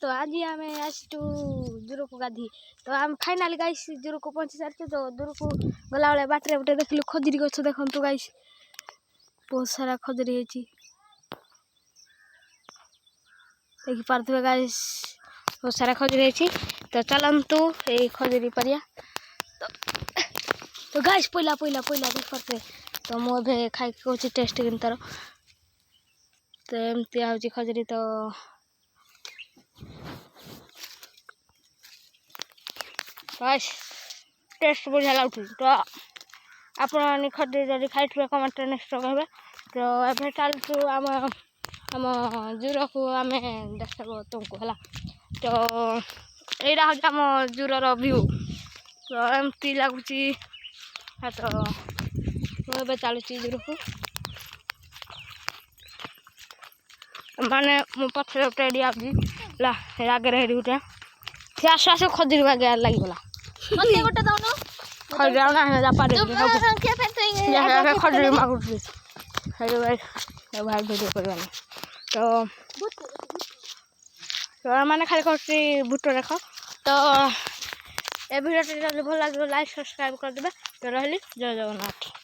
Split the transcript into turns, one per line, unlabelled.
तो आज आम आसचु जूर को गाधी तो आम फाइनाली गाइस जूर को पहुँची सारी तो जूर को गला बेले बाटर गोटे देखिलु खजुरी गछ देखु गाइस बहुत सारा खजुरी है देखी पारे गाइस बहुत सारा खजुरी है तो चलतु ये खजुरी परिया तो गाइस पहला पहला पहला देख पारे तो मुझे खाई कौच टेस्ट कि तार तो एमती हूँ खजुरी तो गाइस टेस्ट बढ़िया लगुच तो आप खजुरी जब खाई कमेंट नेक्स्ट कहे तो ये चलु आम आम जूर को आम देख तुमको है तो यहाँ हूँ आम जूर व्यू तो एमती लगुच तो मुझे चलुची जूर को माने मो पथर गोटे आगे हेरी गोटे सी आसु आसु खजुरी बागे लगिगला खजुरी मागुची भाई भिडियो करवा तो मैंने खाली कर भुट देख तो ये भिडियो भल लगे लाइक सब्सक्राइब करदे तो रही जय जगन्नाथ।